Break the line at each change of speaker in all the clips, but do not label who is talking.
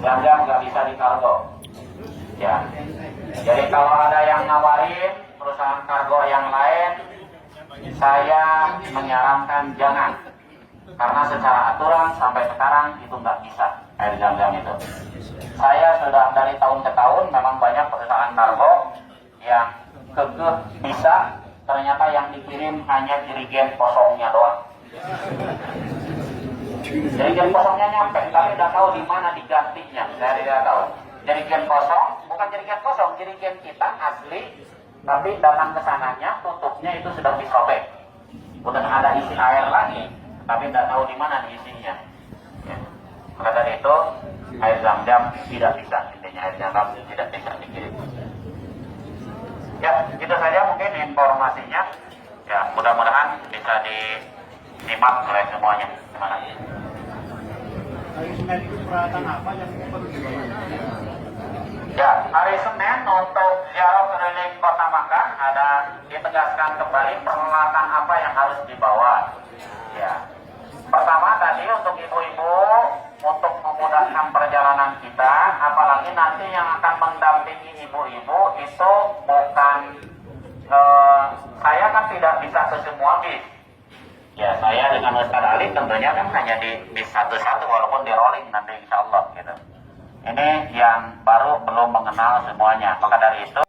Jam-jam nggak bisa dikargo. Ya. Jadi kalau ada yang nawarin perusahaan kargo yang lain, saya menyarankan jangan. Karena secara aturan sampai sekarang itu nggak bisa air jam-jam itu. Saya sudah dari tahun ke tahun memang banyak perusahaan kargo yang kekeh bisa, ternyata yang dikirim hanya jerigen kosongnya doang. Jerigen kosongnya nyampe, tapi tidak tahu di mana digantinya. Saya tidak tahu. Jerigen kosong, bukan jerigen kosong, jerigen kita asli, tapi datang ke sananya, tutupnya itu sudah disobek. Udah ada isi air lagi, tapi tidak tahu di mana isinya. Ya. Maka dari itu, air zam-zam tidak bisa, intinya air zam-zam tidak bisa dikirim. Ya, itu saja mungkin informasinya. Ya, mudah-mudahan bisa disimak oleh semuanya. Terima kasih.
Hari Senin itu peralatan apa yang perlu dibawa?
Ya, hari Senin untuk ziarah keliling Kota Makkah ada ditegaskan kembali peralatan apa yang harus dibawa. Ya, pertama tadi untuk ibu-ibu untuk memudahkan perjalanan kita, apalagi nanti yang akan mendampingi ibu-ibu itu bukan saya kan tidak bisa ke semua bis. Ya, saya dengan Ustaz Ali tentunya kan hanya di bis satu-satu walaupun di rolling nanti insya Allah gitu. Ini yang baru belum mengenal semuanya. Maka dari itu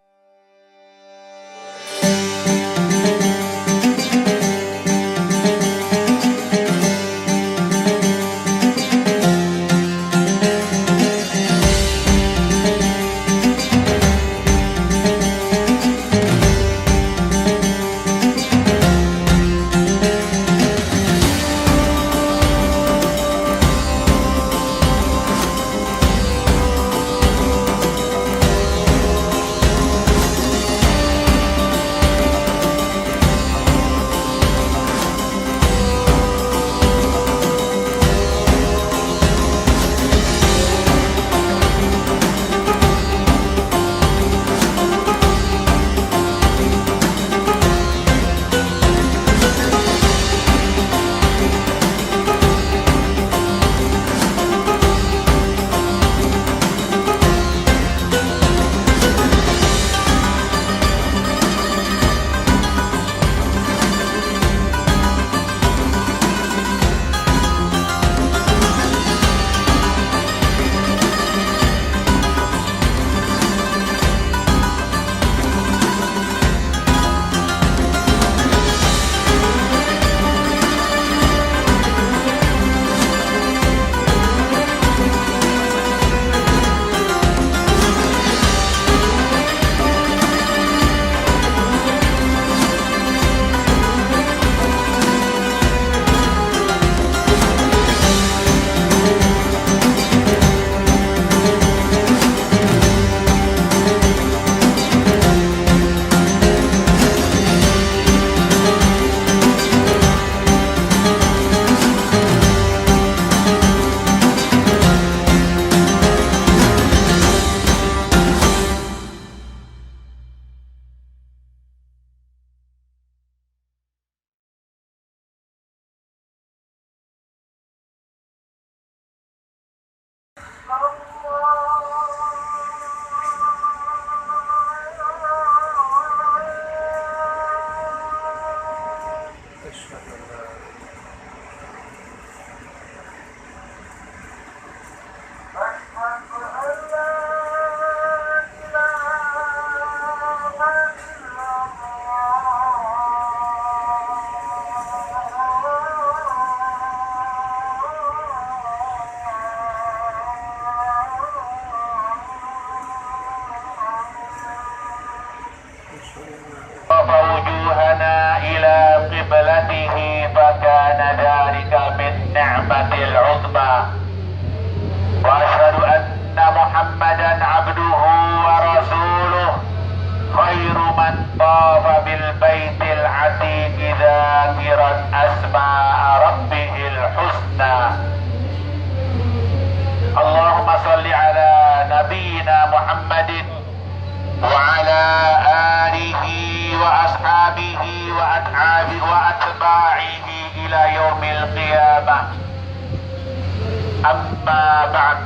ووجوهنا إلى قبلته فكان ذلك من نعمة العظمى وأشهد أن محمدا عبده ورسوله خير من طاف بالبيت العتيق ذاكرا أسماء ربه الحسنى اللهم صل على نبينا محمد وعلى آله وأصحابه وأتباعه إلى يوم القيامة أما بعد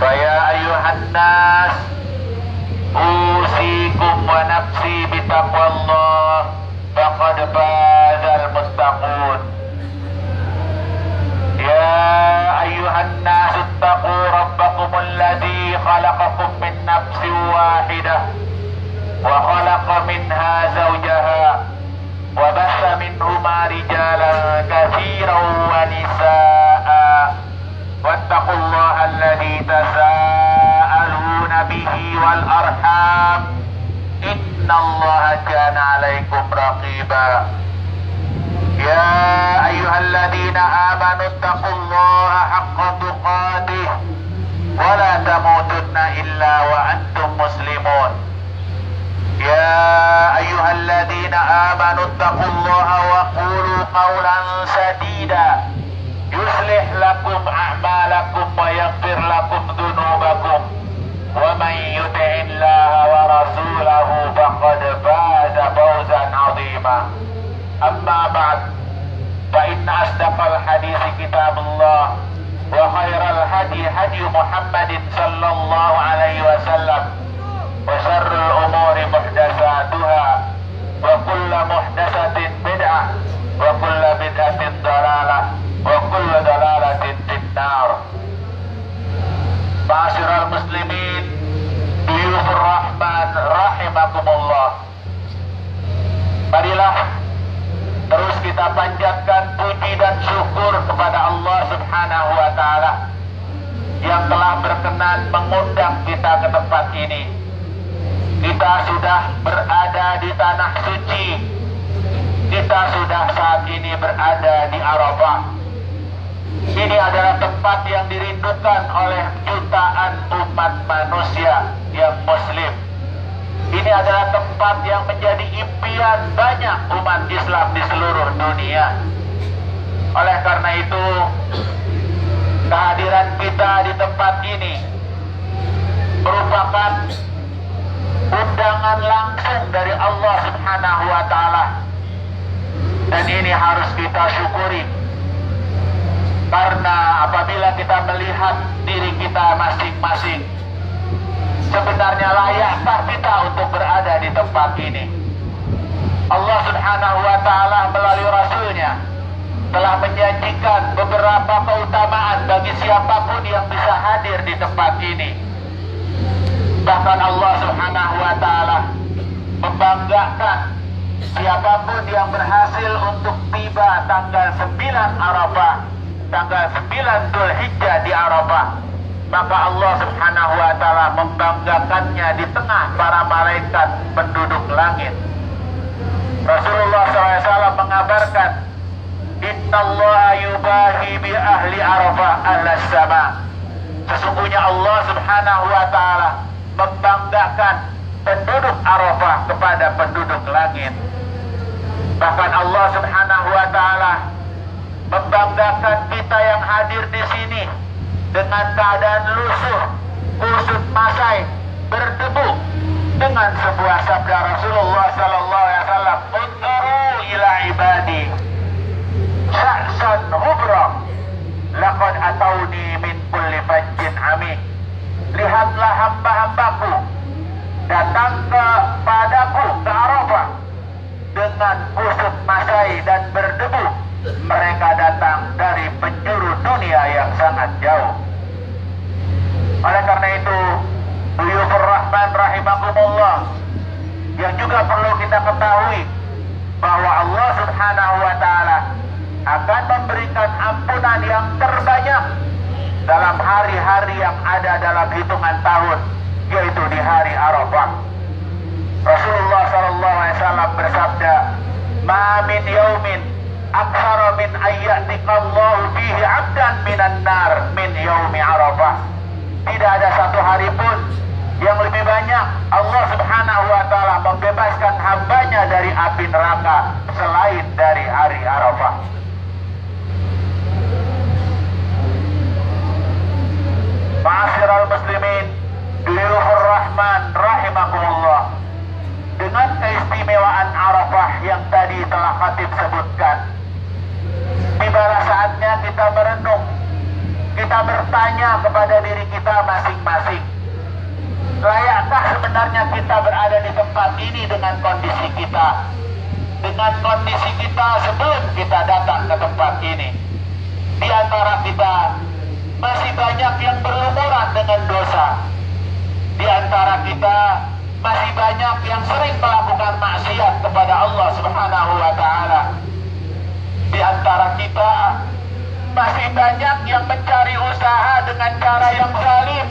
فيا أيها الناس أوصيكم ونفسي بتقوى الله فقد فاز المتقون يا أيها الناس اتقوا ربكم الذي خلقكم من نفس واحدة وخلق منها زوجها وبث منهما رجالا كثيرا ونساء واتقوا الله الذي تساءلون به والأرحام إن الله كان عليكم رقيبا يا أيها الذين آمنوا اتقوا الله حق تقاته ولا تموتن إلا وأنتم مسلمون يا أيها الذين آمنوا اتقوا الله وقولوا قولا سديدا يصلح لكم أعمالكم ويغفر لكم ذنوبكم ومن يطع الله ورسوله فقد فاز فوزا عظيما أما بعد فإن أصدق الحديث كتاب الله وخير الهدي هدي محمد صلى الله عليه وسلم وشر الأمور محدثاتها وكل محدثة بدعة وكل بدعة ضلالة وكل ضلالة في النار. Ma'asyiral muslimin, diyufur rahman rahimakumullah. Marilah terus kita panjatkan puji dan syukur kepada Allah Subhanahu wa taala yang telah berkenan mengundang kita ke tempat ini. Kita sudah berada di tanah suci. Kita sudah saat ini berada di Arafah. Ini adalah tempat yang dirindukan oleh jutaan umat manusia yang muslim. Ini adalah tempat yang menjadi impian banyak umat Islam di seluruh dunia. Oleh karena itu, kehadiran kita di tempat ini merupakan undangan langsung dari Allah Subhanahu wa taala. Dan ini harus kita syukuri. Karena apabila kita melihat diri kita masing-masing, sebenarnya layakkah kita untuk berada di tempat ini? Allah Subhanahu wa taala melalui Rasulnya telah menjanjikan beberapa keutamaan bagi siapapun yang bisa hadir di tempat ini. Bahkan Allah Subhanahu wa taala membanggakan siapapun yang berhasil untuk tiba tanggal 9 Arafah, tanggal 9 Dzulhijjah di Arafah, maka Allah Subhanahu wa taala membanggakannya di tengah para malaikat penduduk langit. Rasulullah SAW mengabarkan, Innallaha yubahi bi ahli Arafah alas sama. Sesungguhnya Allah Subhanahu wa taala membanggakan penduduk Arafah kepada penduduk langit. Bahkan Allah Subhanahu wa taala membanggakan kita yang hadir di sini dengan keadaan lusuh, kusut masai, berdebu, dengan sebuah sabda Rasulullah sallallahu alaihi wasallam, "Unzuru ila ibadi sya'san hubra laqad atauni min kulli fajjin amik." Lihatlah hamba-hambaku datang kepadaku ke Arafah dengan kusut masai dan berdebu. Mereka datang dari penjuru dunia yang sangat jauh. Oleh karena itu, Duyufur Rahman rahimakumullah, yang juga perlu kita ketahui bahwa Allah Subhanahu wa taala akan memberikan ampunan yang terbanyak dalam hari-hari yang ada dalam hitungan tahun, yaitu di hari Arafah. Rasulullah SAW bersabda, "Ma min yaumin aktsara min ayyatikallahu fihi 'abdan minan nar min yaumi Arafah." Tidak ada satu hari pun yang lebih banyak Allah Subhanahu wa taala membebaskan hambanya dari api neraka selain dari hari Arafah. Ma'asyiral muslimin, duyufur rahman rahimakumullah. Dengan keistimewaan Arafah yang tadi telah khatib sebutkan, tibalah saatnya kita merenung, kita bertanya kepada diri kita masing-masing, layakkah sebenarnya kita berada di tempat ini dengan kondisi kita, dengan kondisi kita sebelum kita datang ke tempat ini? Di antara kita masih banyak yang berlumuran dengan dosa. Di antara kita masih banyak yang sering melakukan maksiat kepada Allah Subhanahu wa taala. Di antara kita masih banyak yang mencari usaha dengan cara yang zalim,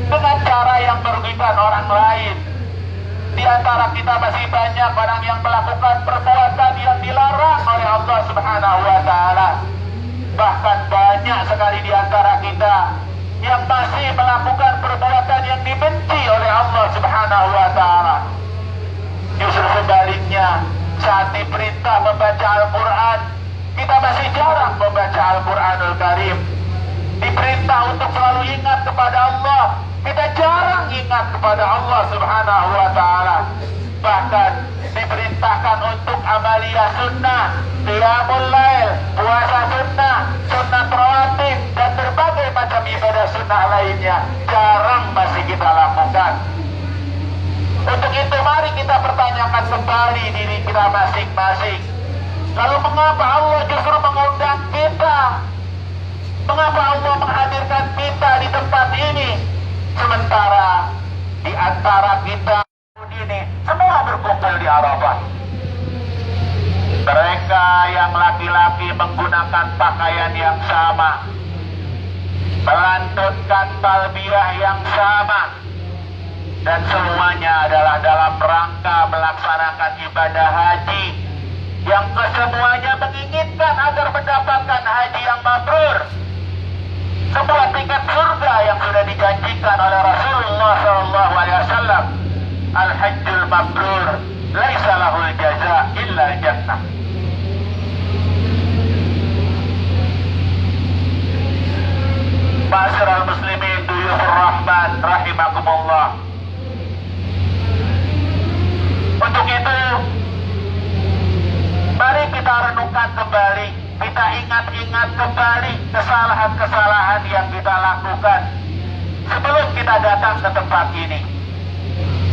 dengan cara yang merugikan orang lain. Di antara kita masih banyak orang yang melakukan perbuatan yang dilarang oleh Allah Subhanahu wa taala. Bahkan banyak sekali di antara kita yang masih melakukan perbuatan yang dibenci oleh Allah Subhanahu wa taala. Justru sebaliknya, saat diperintah membaca Al-Quran, kita masih jarang membaca Al-Quranul Karim. Diperintah untuk selalu ingat kepada Allah, kita jarang ingat kepada Allah Subhanahu wa taala. Bahkan diperintahkan untuk amalia sunnah, qiyamul lail, puasa sunnah, sunnah rawatib, dan berbagai macam ibadah sunnah lainnya, jarang masih kita lakukan. Untuk itu mari kita pertanyakan kembali diri kita masing-masing. Lalu mengapa Allah justru mengundang kita? Mengapa Allah menghadirkan kita di tempat ini? Sementara di antara kita ini semua berkumpul di Arafah. Mereka yang laki-laki menggunakan pakaian yang sama, melantunkan talbiyah yang sama, dan semuanya adalah dalam rangka melaksanakan ibadah haji yang kesemuanya menginginkan agar mendapatkan haji yang mabrur, sebuah tingkat surga yang sudah dijanjikan oleh Rasulullah SAW. Al-hajjul mabrur laisa lahul jaza illa jannah. Ma'asyiral muslimin, duyufur rahman rahimakumullah. Untuk itu, mari kita renungkan kembali, kita ingat-ingat kembali kesalahan-kesalahan yang kita lakukan sebelum kita datang ke tempat ini.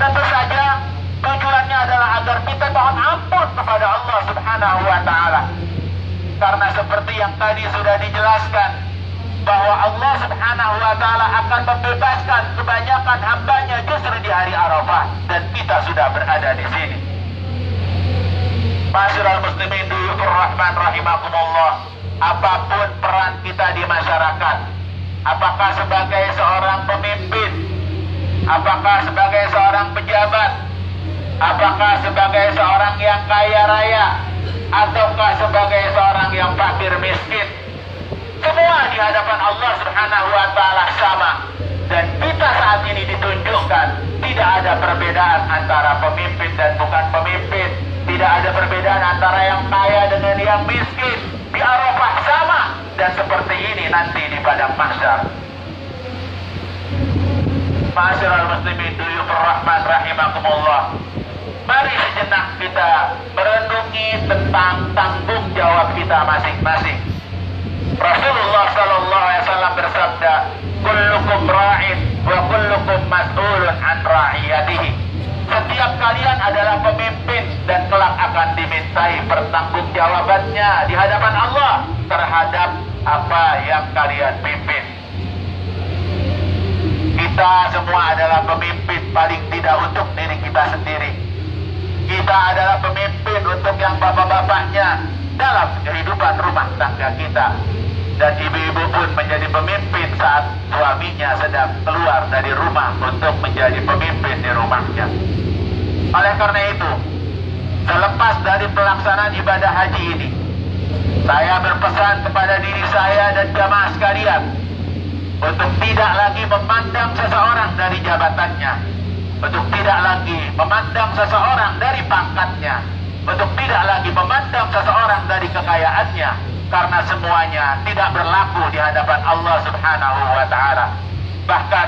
Tentu saja tujuannya adalah agar kita mohon ampun kepada Allah Subhanahu wa taala. Karena seperti yang tadi sudah dijelaskan, bahwa Allah Subhanahu wa taala akan membebaskan kebanyakan hambanya justru di hari Arafah, dan kita sudah berada di sini. Ma'asyiral muslimin, duyufur rahman rahimakumullah. Apapun peran kita di masyarakat, apakah sebagai seorang pemimpin, apakah sebagai seorang pejabat, apakah sebagai seorang yang kaya raya, ataukah sebagai seorang yang fakir miskin, semua di hadapan Allah Subhanahu wa taala sama. Dan kita saat ini ditunjukkan tidak ada perbedaan antara pemimpin dan bukan pemimpin, tidak ada perbedaan antara yang kaya dengan yang miskin. Di Arafah sama, dan seperti ini nanti di padang mahsyar. Ma'asyiral muslimin, duyufur rahman rahimakumullah. Mari sejenak kita merenungi tentang tanggung jawab kita masing-masing. Rasulullah SAW bersabda, "Kullukum ra'in wa kullukum mas'ulun an ra'iyatihi." Setiap kalian adalah pemimpin dan kelak akan dimintai pertanggungjawabannya di hadapan Allah terhadap apa yang kalian pimpin. Kita semua adalah pemimpin, paling tidak untuk diri kita sendiri. Kita adalah pemimpin untuk yang bapak-bapaknya dalam kehidupan rumah tangga kita. Dan ibu-ibu pun menjadi pemimpin saat suaminya sedang keluar dari rumah untuk menjadi pemimpin di rumahnya. Oleh karena itu, selepas dari pelaksanaan ibadah haji ini, saya berpesan kepada diri saya dan jamaah sekalian untuk tidak lagi memandang seseorang dari jabatannya, untuk tidak lagi memandang seseorang dari pangkatnya, untuk tidak lagi memandang seseorang dari kekayaannya, karena semuanya tidak berlaku di hadapan Allah Subhanahu wa Ta'ala. Bahkan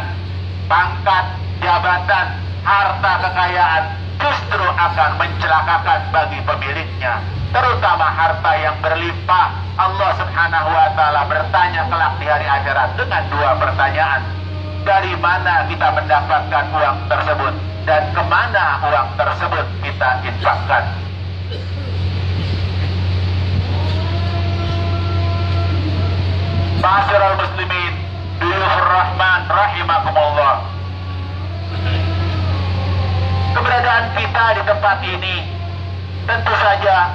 pangkat, jabatan, harta, kekayaan justru akan mencelakakan bagi pemiliknya, terutama harta yang berlimpah. Allah Subhanahu wa Ta'ala bertanya kelak di hari akhirat dengan dua pertanyaan: dari mana kita mendapatkan uang tersebut dan kemana uang tersebut kita infakkan. Ma'asyiral muslimin, duyufur rahman rahimakumullah. Keberadaan kita di tempat ini tentu saja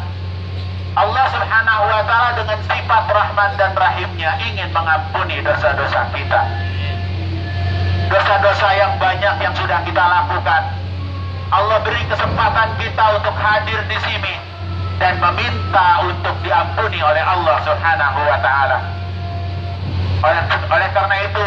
Allah Subhanahu wa Ta'ala dengan sifat Rahman dan Rahimnya ingin mengampuni dosa-dosa kita. Dosa-dosa yang banyak yang sudah kita lakukan, Allah beri kesempatan kita untuk hadir di sini dan meminta untuk diampuni oleh Allah Subhanahu wa Ta'ala. Oleh karena itu,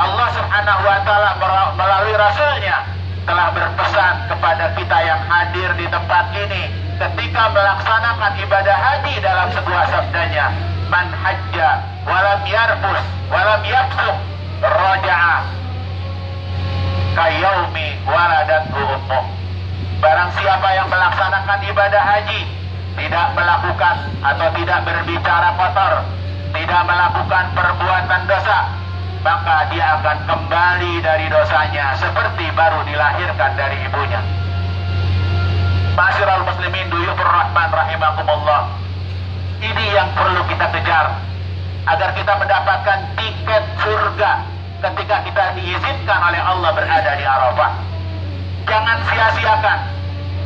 Allah Subhanahu wa Ta'ala melalui Rasulnya telah berpesan kepada kita yang hadir di tempat ini ketika melaksanakan ibadah haji dalam sebuah sabdanya, man hajja walam yarfus walam yafsuq raja'a kayaumi waladathu ummuh. Barang siapa yang melaksanakan ibadah haji, tidak melakukan atau tidak berbicara kotor, tidak melakukan perbuatan dosa, maka dia akan kembali dari dosanya seperti baru dilahirkan dari ibunya. Ma'asyiral muslimin, duyufur rahman rahimakumullah. Ini yang perlu kita kejar agar kita mendapatkan tiket surga ketika kita diizinkan oleh Allah berada di Arafah. Jangan sia-siakan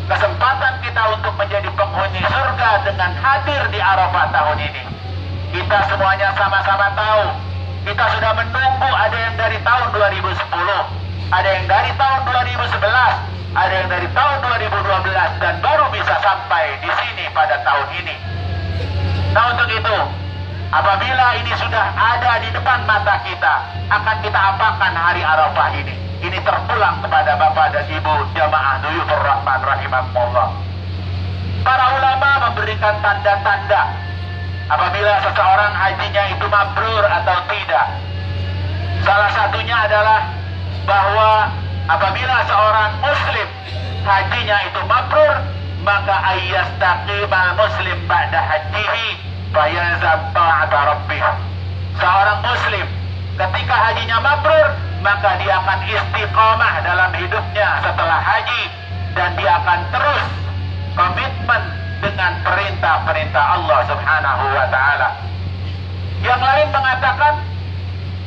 kesempatan kita untuk menjadi penghuni surga dengan hadir di Arafah tahun ini. Kita semuanya sama-sama tahu, kita sudah menunggu, ada yang dari tahun 2010, ada yang dari tahun 2011, ada yang dari tahun 2012, dan baru bisa sampai di sini pada tahun ini. Nah, untuk itu, apabila ini sudah ada di depan mata kita, akan kita apakan hari Arafah ini? Ini terpulang kepada Bapak dan Ibu jamaah duyufur rahman rahimakumullah. Para ulama memberikan tanda-tanda apabila seseorang hajinya itu mabrur atau tidak. Salah satunya adalah bahwa apabila seorang muslim hajinya itu mabrur, maka ayyastaqimal muslim ba'da hajihi fayalzam ta'ata rabbih. Seorang muslim ketika hajinya mabrur, maka dia akan istiqamah dalam hidupnya setelah haji, dan dia akan terus komitmen dengan perintah-perintah Allah Subhanahu wa Ta'ala. Yang lain mengatakan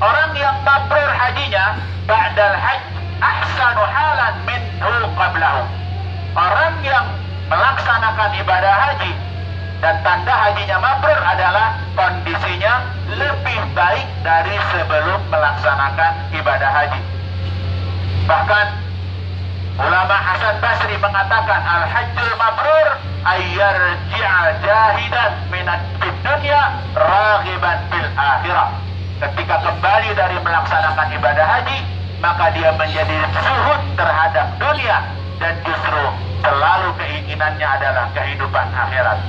orang yang mabrur hajinya ba'dal hajj ahsanu halan minhu qablahu. Orang yang melaksanakan ibadah haji dan tanda hajinya mabrur adalah kondisinya lebih baik dari sebelum melaksanakan ibadah haji. Bahkan ulama Hasan Basri mengatakan al-hajjul mabrur ayyarji'a jahidan minat fid dunya raghiban fil akhirah. Ketika kembali dari melaksanakan ibadah haji, maka dia menjadi zuhud terhadap dunia dan justru selalu keinginannya adalah kehidupan akhirat.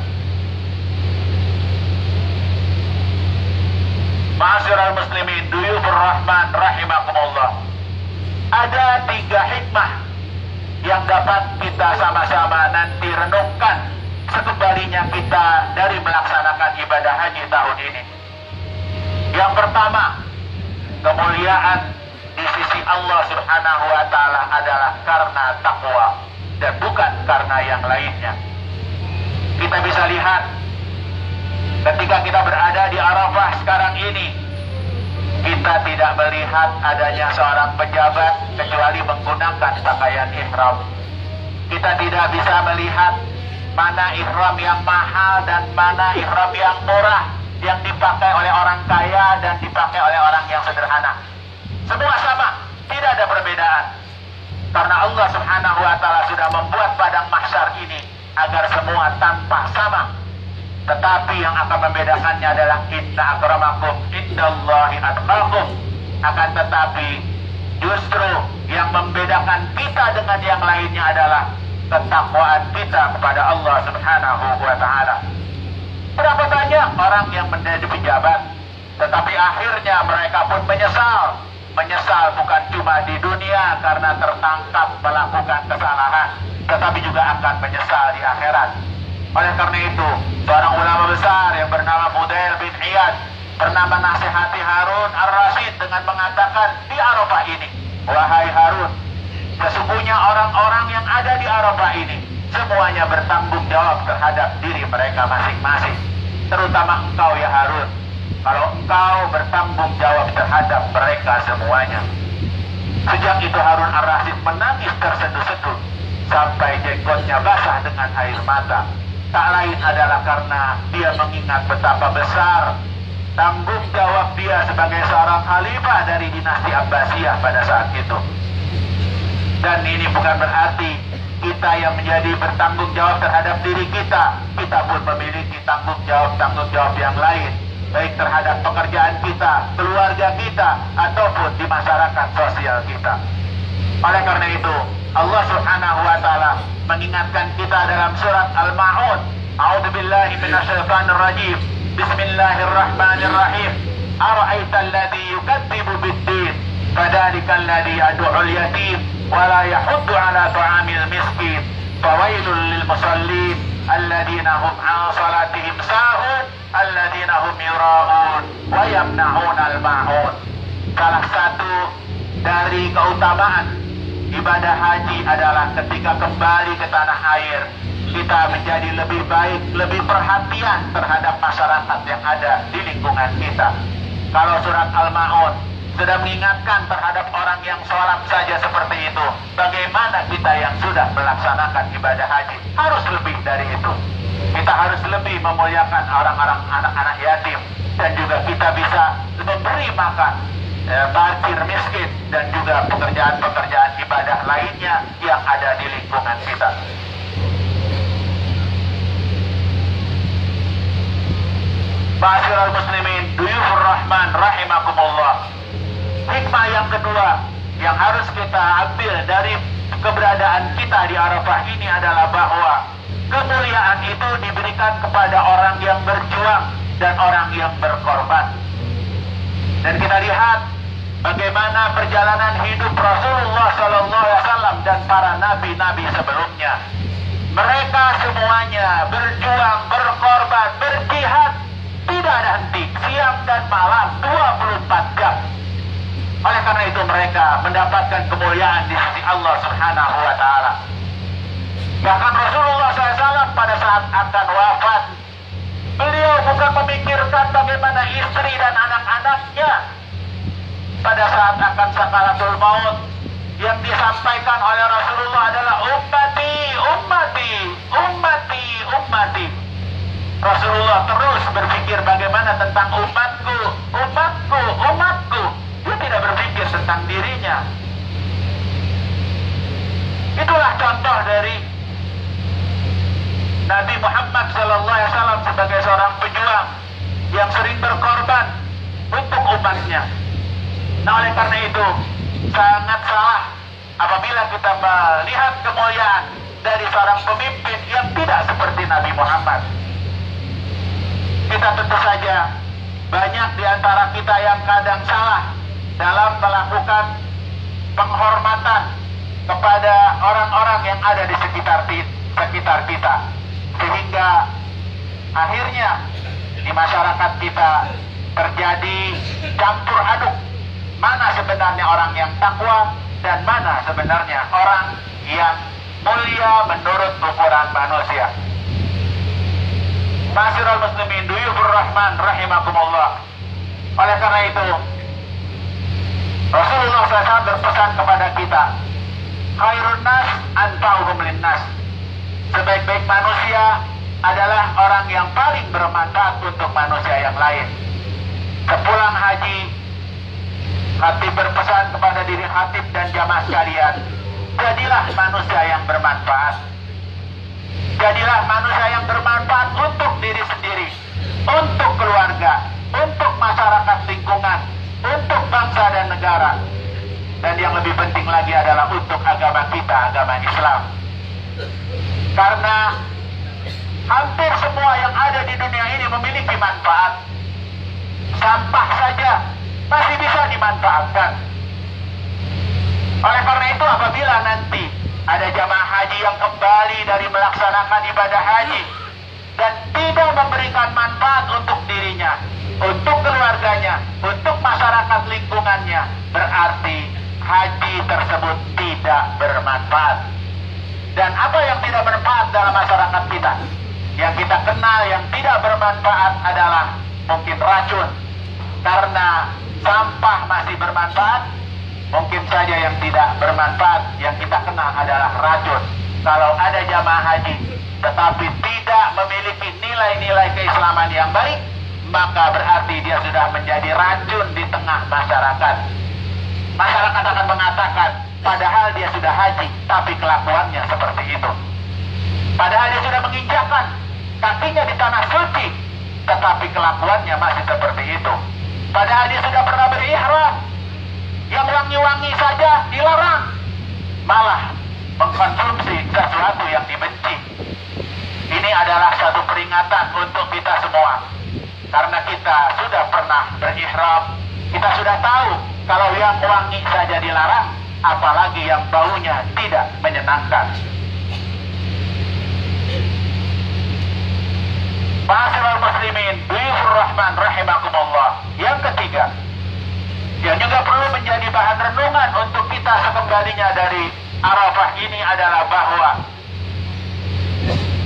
Ma'asyiral muslimin, duyufur rahman rahimakumullah. Ada 3 hikmah yang dapat kita sama-sama nanti renungkan sekembalinya kita dari melaksanakan ibadah haji tahun ini. Yang pertama, kemuliaan di sisi Allah Subhanahu wa Ta'ala adalah karena takwa dan bukan karena yang lainnya. Kita bisa lihat ketika kita berada di Arafah sekarang ini, kita tidak melihat adanya seorang pejabat kecuali menggunakan pakaian ihram. Kita tidak bisa melihat mana ihram yang mahal dan mana ihram yang murah, yang dipakai oleh orang kaya dan dipakai oleh orang yang sederhana. Semua sama, tidak ada perbedaan.
Karena Allah Subhanahu wa Ta'ala sudah membuat padang mahsyar ini agar semua tanpa sama. Tetapi yang akan membedakannya adalah inna akramakum indallahi atqakum. Akan tetapi justru yang membedakan kita dengan yang lainnya adalah ketakwaan kita kepada Allah Subhanahu wa Ta'ala. Berapa banyak orang yang menjadi pejabat, tetapi akhirnya mereka pun menyesal. Menyesal bukan cuma di dunia karena tertangkap melakukan kesalahan, tetapi juga akan menyesal di akhirat. Oleh karena itu, seorang ulama besar yang bernama Fudail bin Iyad pernah menasihati Harun ar-Rasyid dengan mengatakan di Arafah ini, wahai Harun, sesungguhnya orang-orang yang ada di Arafah ini semuanya bertanggung jawab terhadap diri mereka masing-masing. Terutama engkau ya Harun, kalau engkau bertanggung jawab terhadap mereka semuanya. Sejak itu Harun ar-Rasyid menangis terseduh-seduh sampai jenggotnya basah dengan air mata. Tak lain adalah karena dia mengingat betapa besar tanggung jawab dia sebagai seorang khalifah dari dinasti Abbasiyah pada saat itu. Dan ini bukan berarti kita yang menjadi bertanggung jawab terhadap diri kita, kita pun memiliki tanggung jawab yang lain, baik terhadap pekerjaan kita, keluarga kita, ataupun di masyarakat sosial kita. Oleh karena itu, Allah Subhanahu wa Ta'ala mengingatkan kita dalam surat Al-Ma'un, A'udzubillahi minasyaitonir rajim. Bismillahirrahmanirrahim. Ara'aita alladhi yukadzibu bid-din, fadzalikal ladzi yad'ul yatim wa la yahuddu 'ala ta'amil miskin, fawailul lil musallin alladzina hum 'an salatihim sahun alladzina hum yura'un wa yamna'un al-ma'un. Salah satu dari keutamaan ibadah haji adalah ketika kembali ke tanah air, kita menjadi lebih baik, lebih perhatian terhadap masyarakat yang ada di lingkungan kita. Kalau surat Al-Ma'un sudah mengingatkan terhadap orang yang sholat saja seperti itu, bagaimana kita yang sudah melaksanakan ibadah haji? Harus lebih dari itu. Kita harus lebih memuliakan orang-orang anak-anak yatim, dan juga kita bisa memberi makan fakir miskin, dan juga pekerjaan-pekerjaan ibadah lainnya yang ada di lingkungan kita. Ma'asyiral muslimin, duyufur rahman rahimakumullah. Hikmah yang kedua yang harus kita ambil dari keberadaan kita di Arafah ini adalah bahwa kemuliaan itu diberikan kepada orang yang berjuang dan orang yang berkorban. Dan kita lihat bagaimana perjalanan hidup Rasulullah SAW dan para nabi-nabi sebelumnya. Mereka semuanya berjuang, berkorban, berjihad, tidak ada henti, siang dan malam 24 jam. Oleh karena itu mereka mendapatkan kemuliaan di sisi Allah Subhanahu wa Ta'ala. Bahkan Rasulullah SAW pada saat akan wafat, beliau bukan memikirkan bagaimana istri dan anak-anaknya. Pada saat akan sakaratul maut, yang disampaikan oleh Rasulullah adalah ummati, ummati, ummati, ummati. Rasulullah terus berpikir bagaimana tentang umatku, umatku, umatku. Dia tidak berpikir tentang dirinya. Itulah contoh dari Nabi Muhammad SAW sebagai seorang pejuang yang sering berkorban untuk umatnya. Nah, oleh karena itu sangat salah apabila kita melihat kemuliaan dari seorang pemimpin yang tidak seperti Nabi Muhammad. Kita tentu saja banyak di antara kita yang kadang salah dalam melakukan penghormatan kepada orang-orang yang ada di sekitar kita, sehingga akhirnya di masyarakat kita terjadi campur aduk, mana sebenarnya orang yang takwa dan mana sebenarnya orang yang mulia menurut ukuran manusia. Ma'asyiral muslimin, duyufur rahman rahimakumullah. Oleh karena itu Rasulullah SAW berpesan kepada kita, khairun nas anfa'uhum linnas. Sebaik-baik manusia adalah orang yang paling bermanfaat untuk manusia yang lain. Sepulang haji, Khatib berpesan kepada diri Khatib dan jamaah sekalian, jadilah manusia yang bermanfaat. Jadilah manusia yang bermanfaat untuk diri sendiri, untuk keluarga, untuk masyarakat lingkungan, untuk bangsa dan negara. Dan yang lebih penting lagi adalah untuk agama kita, agama Islam. Karena hampir semua yang ada di dunia ini memiliki manfaat. Sampah saja masih bisa dimanfaatkan. Oleh karena itu, apabila nanti ada jamaah haji yang kembali dari melaksanakan ibadah haji dan tidak memberikan manfaat untuk dirinya, untuk keluarganya, untuk masyarakat lingkungannya, berarti haji tersebut tidak bermanfaat. Dan apa yang tidak bermanfaat dalam masyarakat kita? Yang kita kenal yang tidak bermanfaat adalah mungkin racun. Karena sampah masih bermanfaat, mungkin saja yang tidak bermanfaat yang kita kenal adalah racun. Kalau ada jamaah haji tetapi tidak memiliki nilai-nilai keislaman yang baik, maka berarti dia sudah menjadi racun di tengah masyarakat. Masyarakat akan mengatakan, padahal dia sudah haji, tapi kelakuannya seperti itu. Padahal dia sudah menginjakkan kakinya di tanah suci, tetapi kelakuannya masih seperti itu. Padahal dia sudah pernah berihram, yang wangi-wangi saja dilarang, malah mengkonsumsi sesuatu yang dibenci. Ini adalah satu peringatan untuk kita semua. Karena kita sudah pernah berihram, kita sudah tahu kalau yang wangi saja dilarang, apalagi yang baunya tidak menyenangkan. Ma'asyiral muslimin, dhuyufur rahman rahimakumullah. Yang ketiga, yang juga perlu menjadi bahan renungan untuk kita sekembalinya dari Arafah ini adalah bahwa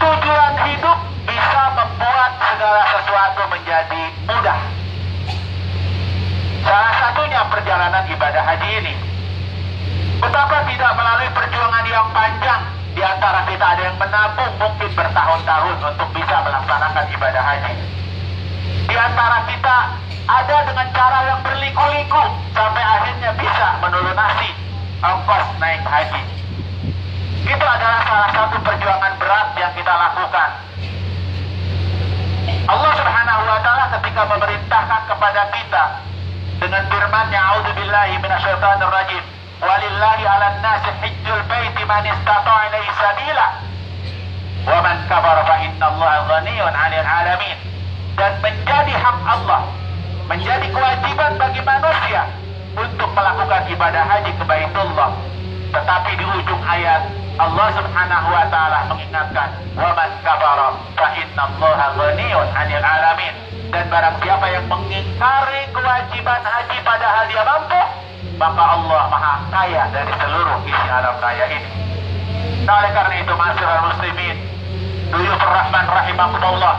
tujuan hidup bisa membuat segala sesuatu menjadi mudah. Salah satunya perjalanan ibadah haji ini. Betapa tidak melalui perjuangan yang panjang, di antara kita ada yang menabung mungkin bertahun-tahun untuk bisa melaksanakan ibadah haji. Di antara kita ada dengan cara yang berliku-liku sampai akhirnya bisa melunasi ongkos naik haji. Itu adalah salah satu perjuangan berat yang kita lakukan. Allah Subhanahu wa taala ketika memerintahkan kepada kita dengan firman-Nya, "A'udzubillahi minasyaitonir rajim. Walillahi 'alan nasi hajjul baiti man istata'a ilaihi sabila. Wa man kafara fa innallaha ghaniyyun 'anil 'alamin." Dan menjadi hak Allah, menjadi kewajiban bagi manusia untuk melakukan ibadah haji ke Baitullah. Tetapi di ujung ayat Allah Subhanahu wa taala mengingatkan, "Wa man kafara fa innallaha ghaniyyun 'anil 'alamin." Dan barang siapa yang mengingkari kewajiban haji padahal dia mampu, maka Allah Maha Kaya dari seluruh isi alam raya ini. Nah, oleh karena itu, ma'asyiral muslimin, dhuyufur rahman rahimakumullah,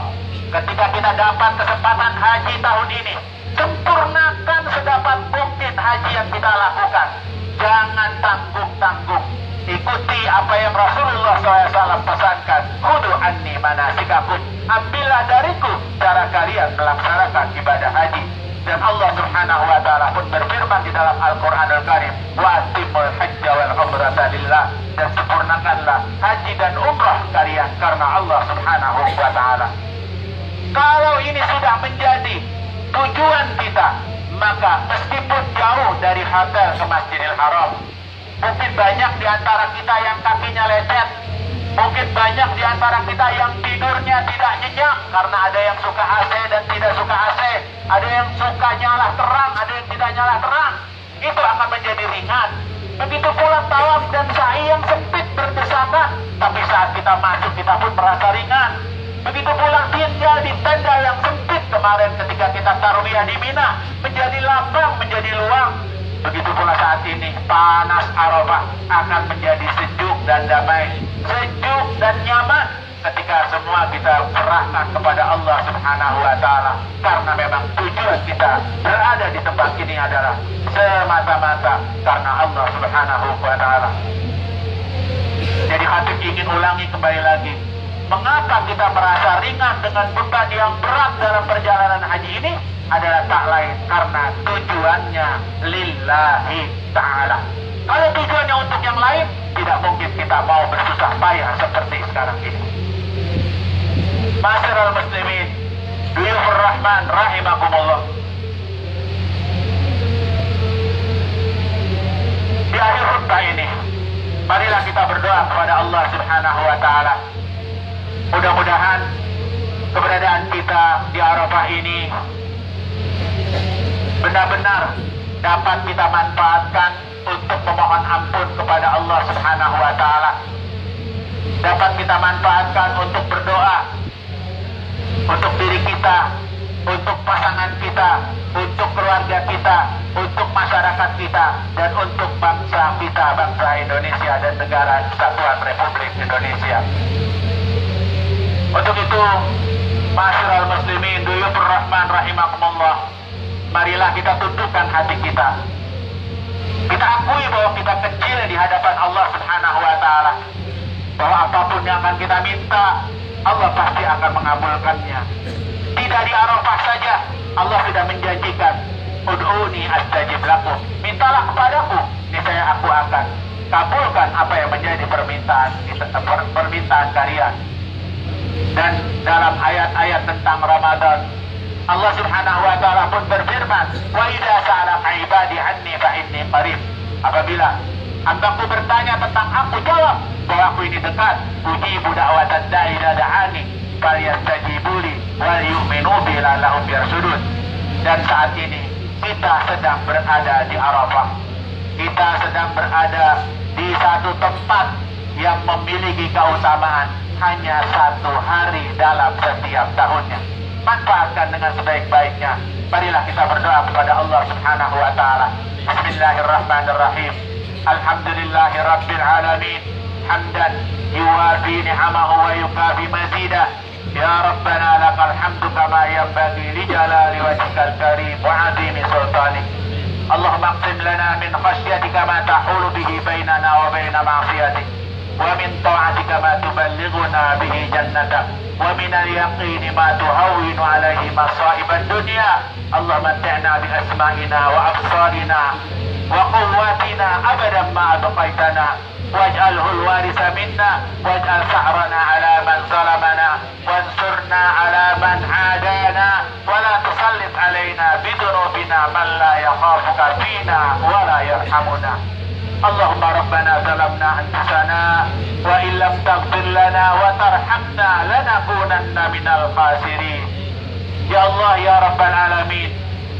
ketika kita dapat kesempatan haji tahun ini, sempurnakan sedapat mungkin haji yang kita lakukan. Jangan tanggung-tanggung. Ikuti apa yang Rasulullah SAW pesankan. Khudu anni manasikakum. Ambillah dariku cara kalian melaksanakan ibadah haji. Dan Allah Subhanahu wa taala pun berfirman di dalam Al-Qur'anul Karim, "Wa atimul hajja wal umrata lillah." Dan sempurnakanlah haji dan umrah kalian karena Allah Subhanahu wa taala. Kalau ini sudah menjadi tujuan kita, maka meskipun jauh dari hotel ke Masjidil Haram, mungkin banyak di antara kita yang kakinya lecet, mungkin banyak di antara kita yang tidurnya tidak nyenyak karena ada yang suka AC dan tidak suka AC, ada yang suka nyala terang, ada yang tidak nyala terang. Itu akan menjadi ringan. Begitu pula tawaf dan sa'i yang sempit berdesakan, tapi saat kita masuk kita pun merasa ringan. Begitu pula tinggal di tenda yang sempit kemarin ketika kita tarwiyah di Mina, menjadi lapang, menjadi luang. Begitu pula saat ini panas Arafah akan menjadi sejuk dan damai, sejuk dan nyaman ketika semua kita serahkan kepada Allah Subhanahu wa taala. Karena memang tujuan kita berada di tempat ini adalah semata-mata karena Allah Subhanahu wa taala. Jadi khatib ingin ulangi kembali lagi, mengapa kita merasa ringan dengan beban yang berat dalam perjalanan haji ini? Adalah tak lain karena tujuannya lillahi ta'ala. Kalau tujuannya untuk yang lain, tidak mungkin kita mau bersusah payah seperti sekarang ini. Ma'asyiral muslimin, Duyufur Rahman rahimakumullah. Di akhir khutbah ini, marilah kita berdoa kepada Allah Subhanahu wa taala. Mudah-mudahan keberadaan kita di Arafah ini benar-benar dapat kita manfaatkan untuk memohon ampun kepada Allah Subhanahu wa taala. Dapat kita manfaatkan untuk berdoa untuk diri kita, untuk pasangan kita, untuk keluarga kita, untuk masyarakat kita, dan untuk bangsa kita, bangsa Indonesia dan negara Kesatuan Republik Indonesia. Untuk itu, ma'asyiral muslimin, Duyufur Rahman rahimakumullah, marilah kita tundukkan hati kita. Kita akui bahwa kita kecil di hadapan Allah Subhanahu wa taala. Bahwa apapun yang akan kita minta, Allah pasti akan mengabulkannya. Tidak di Arafah saja, Allah sudah menjanjikan, ud'uni astajib lakum. Mintalah kepadaku, niscaya aku akan kabulkan apa yang menjadi permintaan kalian. Dan dalam ayat-ayat tentang Ramadan, Allah Subhanahu wa taala pun berfirman, wa idza sa'alaka 'ibadi 'anni fa inni qarib. Apabila hambaku bertanya tentang aku, jawab bahwa aku ini dekat. Ujibu da'watad da'i idza da'ani falyastajibu li wal yu'minu bi la'allahum yarshudun. Dan saat ini kita sedang berada di Arafah. Kita sedang berada di satu tempat yang memiliki keutamaan hanya satu hari dalam setiap tahunnya. Manfaatkan dengan sebaik-baiknya. Marilah kita berdoa kepada Allah Subhanahu wa taala. Bismillahirrahmanirrahim. Alhamdulillahi rabbil alamin. Hamdan yuwafi ni'amahu wa yukafi mazidah. Ya Rabbana lakal hamdu kama yanbaghi li jalali wajhikal karim wa 'azimi sultanik. Allahumma aqsim lana min khashyatika ma tahulu bihi bainana wa baina ma'siyatik. ومن طاعتك ما تبلغنا به جنتك ومن اليقين ما تهون عليه مصائب الدنيا. اللهم متعنا بأسمائنا وأبصارنا وقواتنا أبدا ما أبقيتنا واجعله الوارث منا واجعل ثأرنا على من ظلمنا وانصرنا على من عادانا ولا تسلط علينا بذنوبنا من لا يخافك فينا ولا يرحمنا. اللهم ربنا ظلمنا أنفسنا وإن لم تغفر لنا وترحمنا لنكونن من الخاسرين. Ya Allah, ya Rabbal Alamin,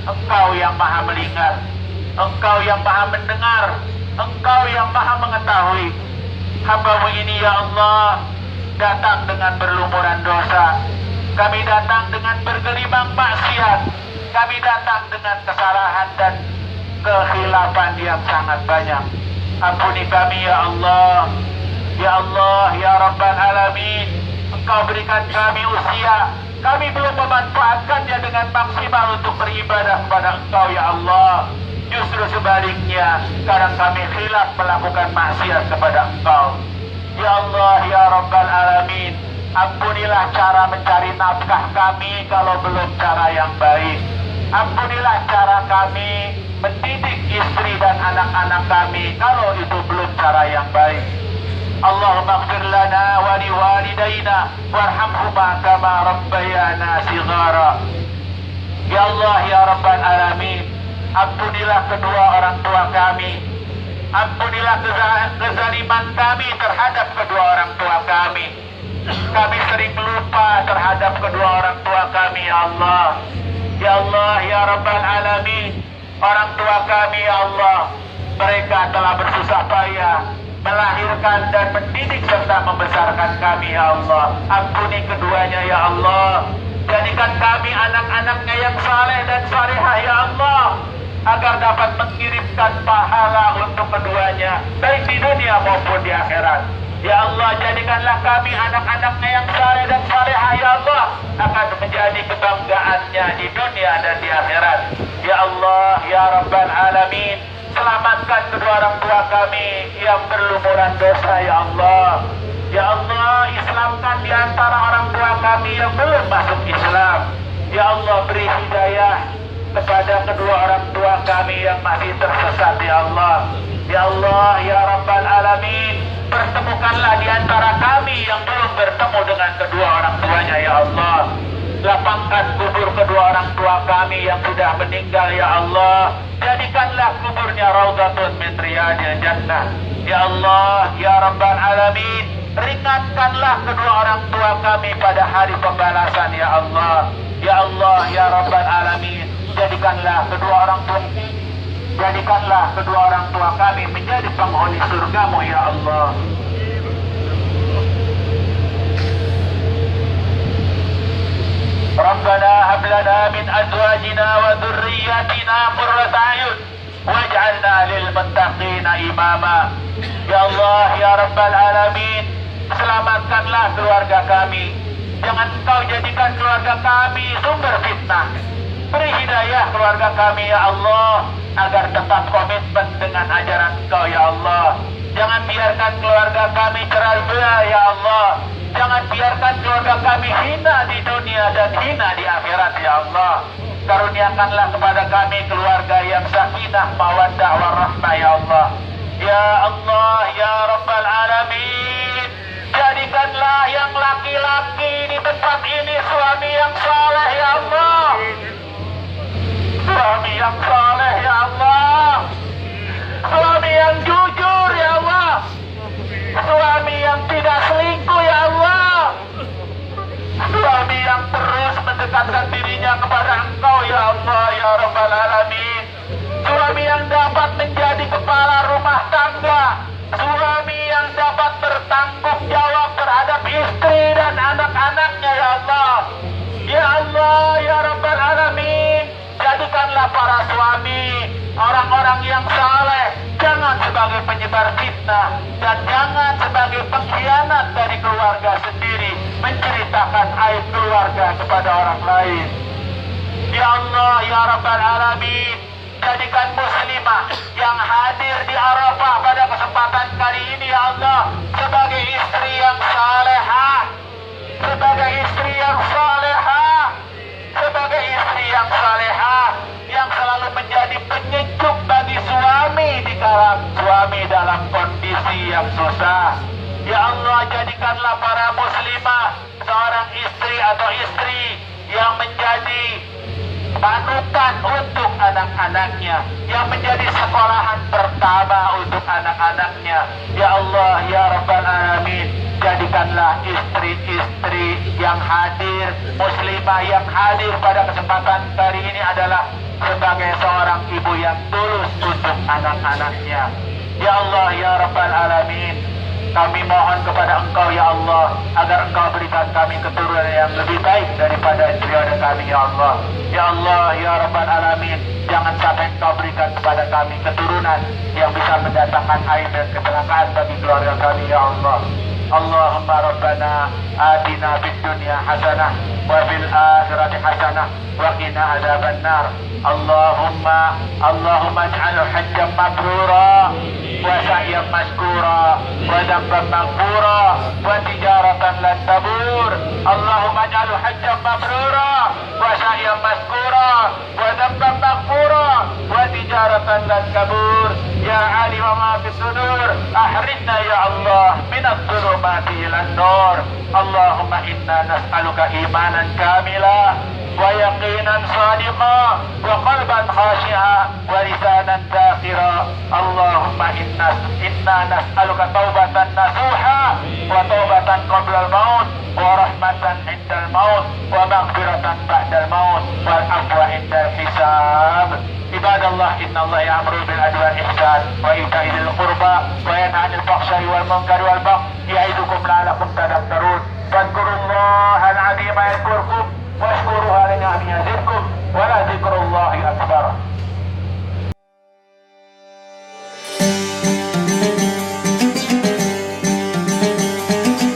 Engkau yang maha melihat, Engkau yang maha mendengar, Engkau yang maha mengetahui. Hamba-Mu ini ya Allah datang dengan berlumuran dosa. Kami datang dengan bergelimang maksiat. Kami datang dengan kesalahan dan kekhilafan yang sangat banyak. Ampuni kami ya Allah. Ya Allah, ya Rabbal Alamin, Engkau berikan kami usia, kami belum memanfaatkannya dengan maksimal untuk beribadah kepada Engkau ya Allah. Justru sebaliknya, kadang kami khilaf melakukan maksiat kepada Engkau. Ya Allah, ya Rabbal Alamin, ampunilah cara mencari nafkah kami kalau belum cara yang baik. Ampunilah cara kami mendidik istri dan anak-anak kami kalau itu belum cara yang baik. Allahumma ighfir lana wa liwalidayna warhamhuma kama rabbayana shighara. Ya Allah, ya Rabbal Alamin, ampunilah kedua orang tua kami. Ampunilah kezaliman kami terhadap kedua orang tua kami. Kami sering lupa terhadap kedua orang tua kami ya Allah. Ya Allah, ya Rabbal Alamin, orang tua kami ya Allah, mereka telah bersusah payah melahirkan dan mendidik serta membesarkan kami ya Allah. Ampuni keduanya ya Allah. Jadikan kami anak-anaknya yang saleh dan salehah ya Allah, agar dapat mengirimkan pahala untuk keduanya baik di dunia maupun di akhirat. Ya Allah, jadikanlah kami anak-anaknya yang saleh dan salehah ya Allah, akan menjadi kebanggaannya di dunia dan di akhirat. Ya Allah, ya Rabbal Alamin, selamatkan kedua orang tua kami yang berlumuran dosa ya Allah. Ya Allah, Islamkan di antara orang tua kami yang belum masuk Islam. Ya Allah, beri hidayah kepada kedua orang tua kami yang masih tersesat ya Allah. Ya Allah, ya Rabbal Alamin, pertemukanlah di antara kami yang belum bertemu dengan kedua orang tuanya, ya Allah. Lapangkan kubur kedua orang tua kami yang sudah meninggal, ya Allah. Jadikanlah kuburnya Raudhatun min Riyadil Jannah. Ya Allah, ya Rabbal Alamin, ringankanlah kedua orang tua kami pada hari pembalasan, ya Allah. Ya Allah, ya Rabbal Alamin, jadikanlah kedua orang tua kami menjadi penghuni surgamu, ya Allah. Rabbana hab lana min azwajina wa dhurriyyatina qurrata a'yun waj'alna lil muttaqina imama. Ya Allah, ya Rabbal Alamin, selamatkanlah keluarga kami. Jangan Engkau jadikan keluarga kami sumber fitnah. Beri hidayah keluarga kami, ya Allah, agar tetap komitmen dengan ajaran Engkau, ya Allah. Jangan biarkan keluarga kami cerai berai, ya Allah. Jangan biarkan keluarga kami hina di dunia dan hina di akhirat, ya Allah. Karuniakanlah kepada kami keluarga yang sakinah, mawaddah, warahmah, ya Allah. Ya Allah, ya Rabbal Alamin, jadikanlah yang laki-laki di tempat ini suami yang saleh, ya Allah. Suami yang saleh, ya Allah. Suami yang jujur, ya Allah. Suami yang tidak selingkuh, ya Allah. Suami yang terus mendekatkan dirinya kepada Engkau, ya Allah, ya Rabbal Alamin. Suami yang dapat menjadi kepala rumah tangga. Suami yang dapat bertanggung jawab terhadap istri dan anak-anaknya, ya Allah. Ya Allah, ya Rabbal Alamin, jadikanlah para suami orang-orang yang saleh, jangan sebagai penyebar fitnah dan jangan sebagai pengkhianat dari keluarga sendiri, menceritakan aib keluarga kepada orang lain. Ya Allah, ya Rabbal Alamin, jadikan muslimah yang hadir di Arafah pada kesempatan kali ini, ya Allah, sebagai istri yang salehah, sebagai istri yang salehah, sebagai istri yang salehah, yang selalu menjadi penyejuk bagi suami di kala suami dalam kondisi yang susah. Ya Allah, jadikanlah para muslimah seorang istri atau istri yang menjadi panutan untuk anak-anaknya, yang menjadi sekolahan pertama untuk anak-anaknya. Ya Allah, ya Rabbal Alamin, jadikanlah istri-istri yang hadir, muslimah yang hadir pada kesempatan kali ini adalah sebagai seorang ibu yang tulus untuk anak-anaknya. Ya Allah, ya Rabbal Alamin, kami mohon kepada Engkau, ya Allah, agar Engkau berikan kami keturunan yang lebih baik daripada keluarga kami, ya Allah. Ya Allah, ya Rabbal Alamin, jangan sampai Engkau berikan kepada kami keturunan yang bisa mendatangkan aib dan kecelakaan bagi keluarga kami, ya Allah. Allahumma Rabbana atina fid dunya hasanah wa fil akhirati hasanah wa qina adzabannar. Allahumma ij'alhu hajjan mabrura wa sa'yan mashkura wa dhanban maghfura wa tijaratan lan tabur. Allahumma ij'alhu hajjan mabrura wa sa'yan mashkura wa dhanban maghfura wa tijaratan lan tabur. Ya alim ma fis sudur, ahridna ya Allah min adh-dhulumati ila an-nur. Allahumma inna nas'aluka imanan kamila wa yaqinan sadiqa wa qalban khashi'a wa lisanan dzakira. Allahumma inna nas'aluka taubatan nasuha wa taubatan qabla al-maut wa rahmatan 'inda al-maut wa maghfiratan ba'da al-maut wal 'afwa 'inda al-hisab. Ibadallah, innallaha ya'muru bil 'adli wal ihsan wa ita'i dzil qurba wa yanha 'anil fahsya'i wal munkari wal baghi ya'idukum la'allakum